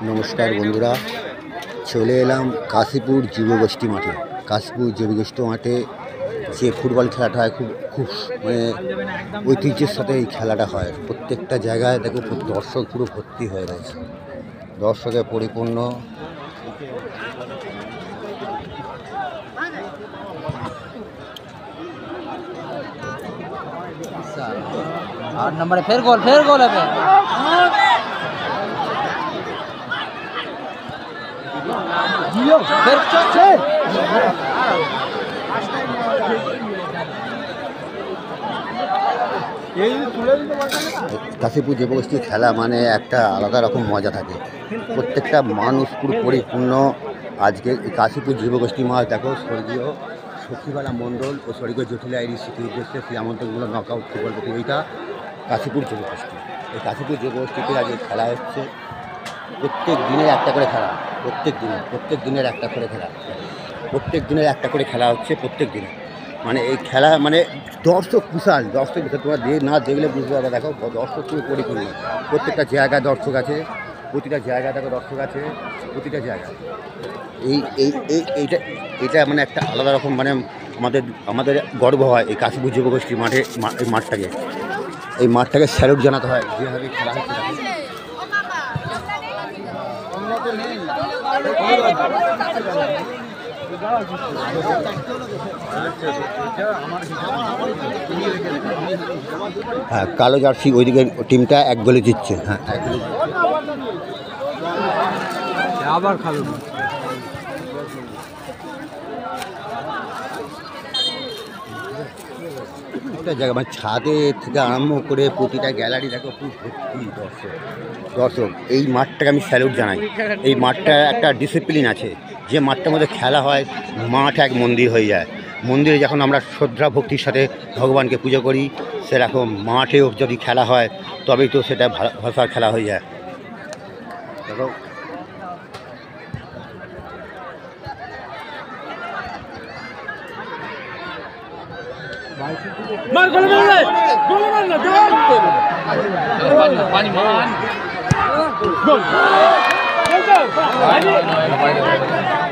নমস্কার বন্ধুরা, চলে এলাম কাশীপুর যুবগোষ্ঠী মাঠে। কাশীপুর যুবগোষ্ঠী মাঠে যে ফুটবল খেলাটা হয় খুব মানে ঐতিহ্যের সাথে এই খেলাটা হয়। প্রত্যেকটা জায়গায় দেখো দর্শক পুরো ভর্তি হয়ে রয়েছে, দর্শকে পরিপূর্ণ। आठ नंबर है, फिर गोल है पे। কাশীপুর যুবগোষ্ঠীর খেলা মানে একটা আলাদা রকম মজা থাকে। প্রত্যেকটা মানুষ পুরো পরিপূর্ণ। আজকে কাশীপুর যুবগোষ্ঠী মাঠ দেখো, স্বর্গীয় সখীবালা মণ্ডল ও স্বর্গীয় জটিল আইরির স্মৃতির উদ্দেশ্যে সেই আমন্ত্রণগুলো নকআউট ফুটবল প্রতিযোগিতা কাশীপুর যুবগোষ্ঠী। এই কাশীপুর যুবগোষ্ঠীতে আজকে খেলা হচ্ছে। প্রত্যেক দিনের একটা করে খেলা, প্রত্যেক দিনের একটা করে খেলা, প্রত্যেক দিনের একটা করে খেলা হচ্ছে প্রত্যেক দিনে। মানে এই খেলা মানে দর্শক বিশাল, তোমরা না দেখলে বুঝতে পারবে। দেখো দর্শক পুরো পরিপূর্ণ, প্রত্যেকটা জায়গায় দর্শক আছে, প্রতিটা জায়গায় দেখো দর্শক আছে, প্রতিটা জায়গায়। এইটা মানে একটা আলাদা রকম, মানে আমাদের গর্ব হয় এই কাশীপুর যুবগোষ্ঠী মাঠে। এই মাঠটাকে স্যালুট জানাতে হয়, যেভাবে খেলা হচ্ছে। হ্যাঁ, কালো জার্সি ওইদিকে টিমটা এক গোলে জিতছে। হ্যাঁ, আবার খালো একটা জায়গা, মানে ছাদে থেকে আরম্ভ করে প্রতিটা গ্যালারি দেখো খুব ভর্তি দর্শক। এই মাঠটাকে আমি স্যালুট জানাই। এই মাঠটা একটা ডিসিপ্লিন আছে। যে মাঠটার মধ্যে খেলা হয়, মাঠ এক মন্দির হয়ে যায়। মন্দিরে যখন আমরা শ্রদ্ধা ভক্তির সাথে ভগবানকে পুজো করি, সেরকম মাঠেও যদি খেলা হয় তবেই তো সেটা ভাষার খেলা হয়ে যায়। দেখো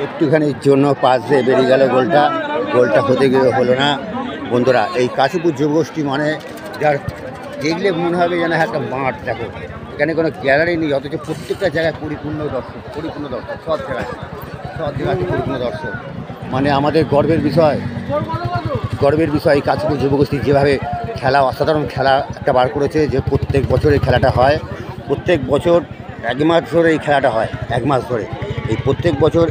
একটুখানির জন্য পাশ দিয়ে বেরিয়ে গেল গোলটা হতে গিয়ে হলো না। বন্ধুরা, এই কাশীপুর যুবগোষ্ঠী মানে যার দেখলে মনে হবে যেন একটা মাঠ। দেখো এখানে কোনো গ্যালারি নেই, অথচ প্রত্যেকটা জায়গায় পরিপূর্ণ দর্শক, সব জায়গায় পরিপূর্ণ দর্শক। মানে আমাদের গর্বের বিষয় এই কাশীপুর যুবগোষ্ঠী যেভাবে খেলা, অসাধারণ খেলা একটা বার করেছে। যে প্রত্যেক বছর এই খেলাটা হয়, প্রত্যেক বছর 1 মাস ধরে এই খেলাটা হয়, 1 মাস ধরে। এই প্রত্যেক বছর